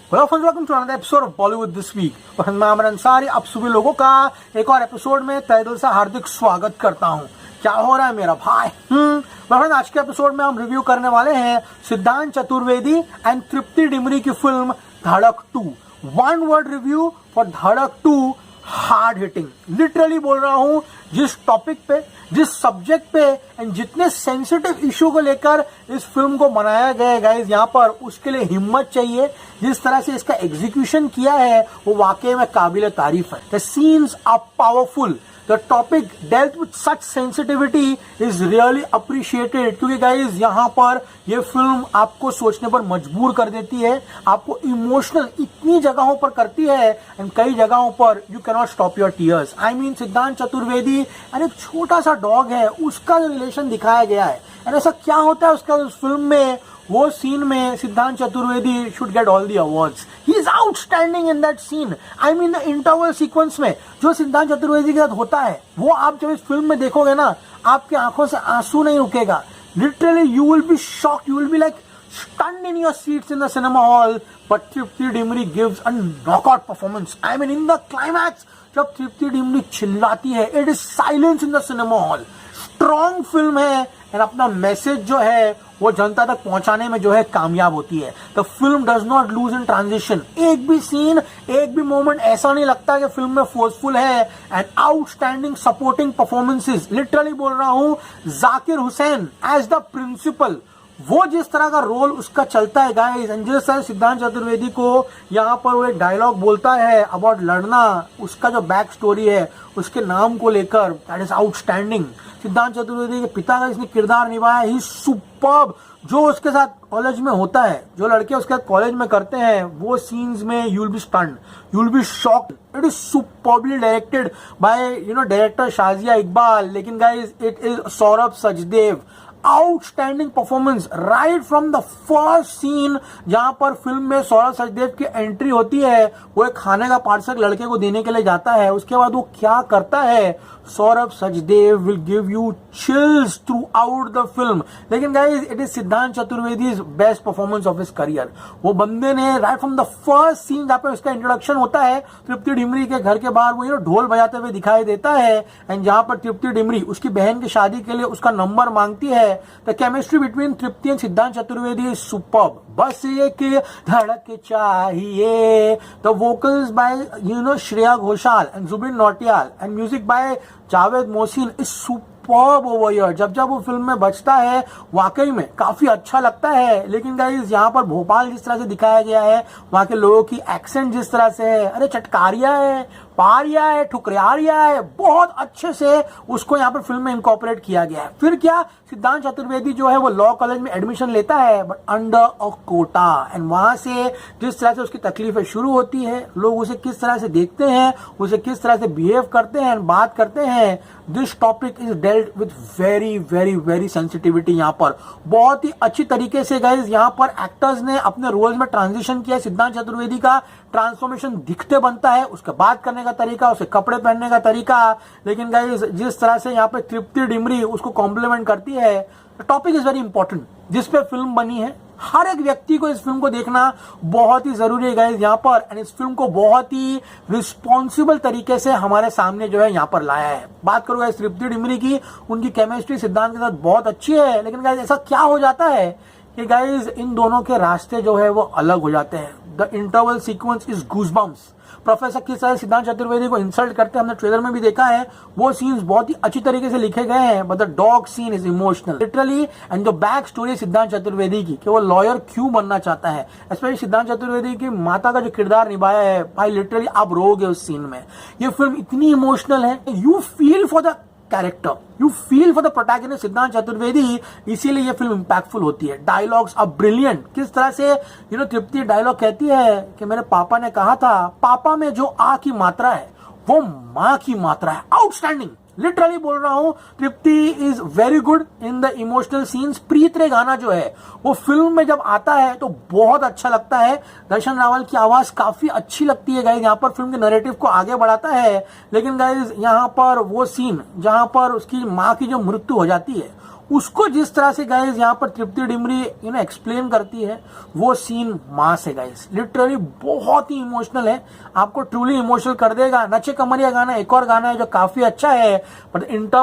Hello friends, welcome to another episode of Bollywood this week. और मैं अमर अंसारी आप सभी लोगों का एक और एपिसोड में तहे दिल से हार्दिक स्वागत करता हूं। क्या हो रहा है मेरा भाई? फ्रेंड्स, आज के एपिसोड में हम रिव्यू करने वाले हैं सिद्धांत चतुर्वेदी एंड तृप्ति डिमरी की फिल्म धड़क 2। वन वर्ड रिव्यू फॉर धड़क 2, हार्ड हिटिंग। लिटरली बोल रहा हूं, जिस टॉपिक पे, जिस सब्जेक्ट पे एंड जितने सेंसिटिव इशू को लेकर इस फिल्म को बनाया गया है गाइस, यहाँ पर उसके लिए हिम्मत चाहिए। जिस तरह से इसका एग्जीक्यूशन किया है वो वाकई में काबिल तारीफ है। The scenes are powerful, the topic dealt with such sensitivity is really appreciated. क्योंकि गाइस यहाँ पर ये फिल्म आपको सोचने पर मजबूर कर देती है, आपको इमोशनल इतनी जगहों पर करती है एंड कई जगहों पर you can not stop your tears. I mean, सिद्धांत चतुर्वेदी एंड एक छोटा सा डॉग है, उसका जो रिलेशन दिखाया गया है एंड ऐसा क्या होता है उसका उस फिल्म में, वो सीन में Siddhant Chaturvedi should get all the awards. He is outstanding in that scene. I mean, the interval sequence में जो सिद्धांत चतुर्वेदी के साथ होता है, वो आप जब इस फिल्म में देखोगे ना, आपकी आंखों से आंसू नहीं रुकेगा। Literally you will be shocked, you will be like stunned in your seats in the cinema hall. But Tripti Dimri gives a knockout performance. I mean, in the climax, जब तृप्ति डिमरी चिल्लाती है, it is silence in the cinema hall. Strong film है और अपना message जो है वो जनता तक पहुंचाने में जो है कामयाब होती है। The film does not lose in transition. एक भी सीन, एक भी मोमेंट ऐसा नहीं लगता कि फिल्म में फोर्सफुल है। And outstanding supporting performances. Literally बोल रहा हूं, Zakir Hussain as the principal, वो जिस तरह का रोल उसका चलता है गाइस, जिस तरह सिद्धांत चतुर्वेदी को यहाँ पर वो एक डायलॉग बोलता है अबाउट लड़ना, उसका जो बैक स्टोरी है उसके नाम को लेकर, दैट इज आउटस्टैंडिंग। सिद्धांत चतुर्वेदी के पिता का इसने किरदार निभाया, ही सुपर्ब। जो उसके साथ कॉलेज में होता है, जो लड़के उसके साथ कॉलेज में करते हैं, वो सीन्स में you will be stunned, you will be shocked. It is superbly directed by director Shazia Iqbal. लेकिन guys, it is Saurabh Sachdev. Outstanding performance right from the first scene. जहां पर फिल्म में सौरभ सचदेव की एंट्री होती है, वो एक खाने का पार्सल लड़के को देने के लिए जाता है। उसके बाद वो क्या करता है, Saurabh Sachdev will give you chills throughout the film. लेकिन guys, it is Siddhant Chaturvedi's best performance of his career. वो बंदे ने right from the first scene जहां पे उसका इंट्रोडक्शन होता है, तृप्ति डिमरी के घर के बाहर वो ढोल बजाते हुए दिखाई देता है एंड जहां पर तृप्ति डिमरी उसकी बहन की शादी के लिए उसका नंबर मांगती है। The chemistry between Tripti and Siddhant Chaturvedi is superb. बस एक धड़क चाहिए। The vocals by Shreya Ghoshal and Jubin Nautiyal and music by Javed Mohsin is superb over here. जब वो फिल्म में बजता है वाकई में काफी अच्छा लगता है। लेकिन गाइस, यहाँ पर भोपाल जिस तरह से दिखाया गया है, वहां के लोगों की एक्सेंट जिस तरह से है, अरे चटकारिया है, पारिया है, ठुकरियारिया है, बहुत अच्छे से उसको यहाँ पर फिल्म में इनकॉर्पोरेट किया गया है। फिर क्या, सिद्धांत चतुर्वेदी जो है वो लॉ कॉलेज में एडमिशन लेता है, but under a quota. And वहां से जिस तरह से उसकी तकलीफें शुरू होती है, लोग उसे किस तरह से देखते हैं, उसे किस तरह से बिहेव करते हैं, बात करते हैं, this topic is dealt with very very very sensitivity. यहाँ पर बहुत ही अच्छी तरीके से गाइस यहाँ पर एक्टर्स ने अपने रोल्स में ट्रांजिशन किया। सिद्धांत चतुर्वेदी का ट्रांसफॉर्मेशन दिखते बनता है, उसका बात करने का तरीका, उसके कपड़े पहनने का तरीका। लेकिन गाइस, जिस तरह से यहाँ पे तृप्ति डिमरी उसको कॉम्प्लीमेंट करती है, टॉपिक इज वेरी इंपॉर्टेंट जिस पे फिल्म बनी है। हर एक व्यक्ति को इस फिल्म को देखना बहुत ही जरूरी है गाइस यहाँ पर। एंड इस फिल्म को बहुत ही रिस्पॉन्सिबल तरीके से हमारे सामने जो है यहाँ पर लाया है। बात करूंगा इस तृप्ति डिमरी की, उनकी केमिस्ट्री सिद्धांत के साथ बहुत अच्छी है। लेकिन गाइस, ऐसा क्या हो जाता है कि गाइस, इन दोनों के रास्ते जो है वो अलग हो जाते हैं। The interval sequence is goosebumps. Professor किस तरह सिद्धांत चतुर्वेदी को इंसल्ट करते हैं, हमने ट्रेलर में भी देखा है। वो सीन्स बहुत ही अच्छी तरीके से लिखे गए हैं, but the dog scene is emotional literally. And the back story Siddhant Chaturvedi की कि वो लॉयर क्यों बनना चाहता है, स्पेशली सिद्धांत चतुर्वेदी की माता का जो किरदार निभाया है, भाई लिटरली आप रोगे उस सीन में। ये फिल्म इतनी इमोशनल है, you feel for the character, you feel for the protagonist Siddhant Chaturvedi, इसीलिए ये फिल्म इंपैक्टफुल होती है। Dialogues are brilliant. किस तरह से तृप्ति डायलॉग कहती है कि मेरे पापा ने कहा था, पापा में जो आ की मात्रा है वो माँ की मात्रा है। आउटस्टैंडिंग। लिटरली बोल रहा हूं, Tripti is very good in the emotional scenes. Preet Re गाना जो है वो फिल्म में जब आता है तो बहुत अच्छा लगता है। दर्शन रावल की आवाज काफी अच्छी लगती है गाइज, यहाँ पर फिल्म के नैरेटिव को आगे बढ़ाता है। लेकिन गाइज, यहाँ पर वो सीन जहां पर उसकी माँ की जो मृत्यु हो जाती है, उसको जिस तरह से गाइस यहाँ पर तृप्ति डिमरी एक्सप्लेन करती है, वो सीन मास है गाइस, लिटरली बहुत ही इमोशनल है, आपको ट्रूली इमोशनल कर देगा। नचे कमरिया गाना एक और गाना है जो काफी अच्छा है, बट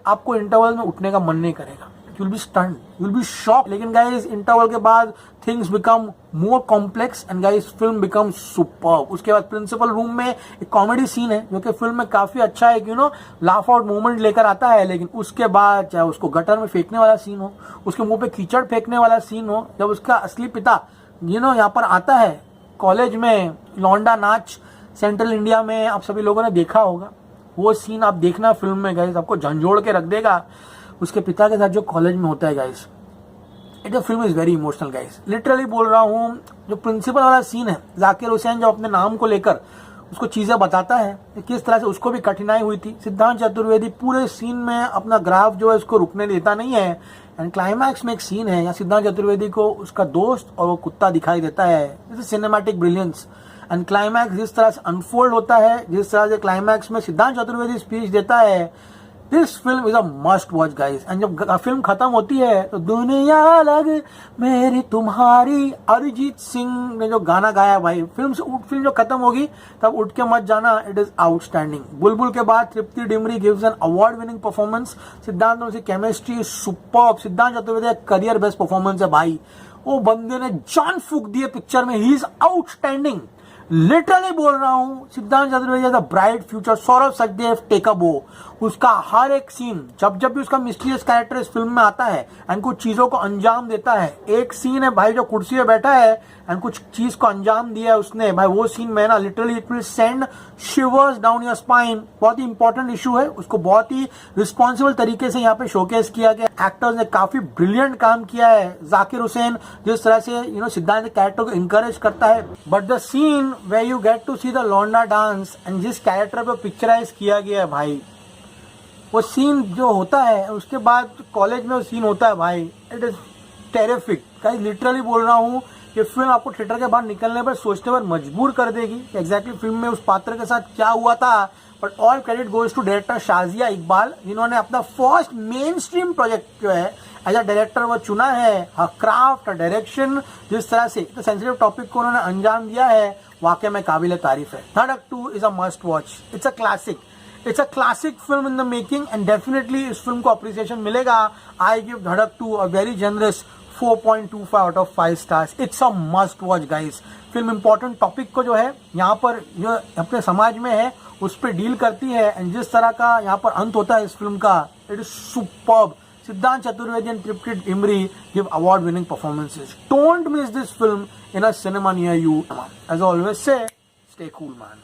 आपको इंटरवल में उठने का मन नहीं करेगा, you'll be stunned, you'll be shocked। लेकिन गाइस इंटरवल के बाद things become more complex and guys film become superb. उसके बाद प्रिंसिपल रूम में एक कॉमेडी सीन है जो कि फिल्म में काफी अच्छा है, लाफ आउट मोमेंट लेकर आता है। लेकिन उसके बाद चाहे उसको गटर में फेंकने वाला सीन हो, उसके मुंह पे कीचड़ फेंकने वाला सीन हो, जब उसका असली पिता यहाँ पर आता है कॉलेज में, लौंडा नाच सेंट्रल इंडिया में आप सभी लोगों ने देखा होगा, वो सीन आप देखना फिल्म में गाइस, आपको झंझोड़ के रख देगा। उसके पिता के साथ जो कॉलेज में होता है guys, it film is very emotional guys, literally बोल रहा हूँ। जो प्रिंसिपल वाला सीन है, जाकिर हुसैन जो अपने नाम को लेकर उसको चीजें बताता है, किस तरह से उसको भी कठिनाई हुई थी। सिद्धांत चतुर्वेदी पूरे सीन में अपना ग्राफ जो है उसको रुकने देता नहीं है। एंड क्लाइमैक्स में एक सीन है, यहाँ सिद्धांत चतुर्वेदी को उसका दोस्त और वो कुत्ता दिखाई देता है। This is cinematic brilliance. And climax जिस तरह से अनफोल्ड होता है, जिस तरह से क्लाइमैक्स में सिद्धांत चतुर्वेदी स्पीच देता है, this film is a must watch guys. And जब फिल्म खत्म होती है तो दुनिया अलग मेरी तुम्हारी, अरिजीत सिंह ने जो गाना गाया भाई, फिल्म जो खत्म होगी तब उठ के मत जाना, इट इज आउटस्टैंडिंग। बुलबुल के बाद Tripti Dimri gives an award winning performance. Siddhant और उसकी केमिस्ट्री सुपर्ब। सिद्धांत चतुर्वेदी करियर बेस्ट परफॉर्मेंस है भाई, वो बंदे ने जान फूक दी है पिक्चर में, ही इज आउटस्टैंडिंग, लिटरली बोल रहा हूं। Siddhant Chaturvedi the bright future, Saurabh Sachdev take a bow. उसका हर एक सीन, जब भी उसका मिस्टीरियस कैरेक्टर इस फिल्म में आता है एंड कुछ चीजों को अंजाम देता है। एक सीन है भाई जो कुर्सी पे बैठा है एंड कुछ चीज को अंजाम दिया है उसने भाई, वो सीन में ना literally it will send शिवर्स down your spine. बहुत ही इंपॉर्टेंट इशू है, उसको बहुत ही रिस्पॉन्सिबल तरीके से यहाँ पे शोकेस किया गया। एक्टर्स ने काफी ब्रिलियंट काम किया है। जाकिर हुसैन जिस तरह से सिद्धांत के कैरेक्टर को इंकरेज करता है, but the scene where you get to see the लौंडा डांस एंड जिस कैरेक्टर पे पिक्चराइज किया गया है भाई, वो सीन जो होता है उसके बाद कॉलेज में वो सीन होता है भाई, it is terrific guys. Literally बोल रहा हूँ कि फिल्म आपको थिएटर के बाहर निकलने पर सोचने पर मजबूर कर देगी कि एग्जैक्टली फिल्म में उस पात्र के साथ क्या हुआ था। But all credit goes to director Shazia Iqbal, जिन्होंने अपना फर्स्ट मेन स्ट्रीम प्रोजेक्ट जो है एज अ डायरेक्टर वो चुना है। हर क्राफ्ट, डायरेक्शन, जिस तरह से तो सेंसिटिव टॉपिक को उन्होंने अंजाम दिया है, वाकई में काबिल तारीफ है। धड़क 2 is a must watch, it's a classic, it's a classic film in the making and definitely इस फिल्म को अप्रिसिएशन मिलेगा। आई गिव धड़क 2 a very generous 4.25 out of 5 stars. It's a must watch guys. Film important topic को जो है यहाँ पर जो अपने समाज में है उस पर डील करती है एंड जिस तरह का यहाँ पर अंत होता है इस फिल्म का, इट इज सुपर्ब। सिद्धांत Chaturvedi and Tripti Dimri give award-winning performances. Don't miss this film in a cinema near you. As I always say, stay cool, man.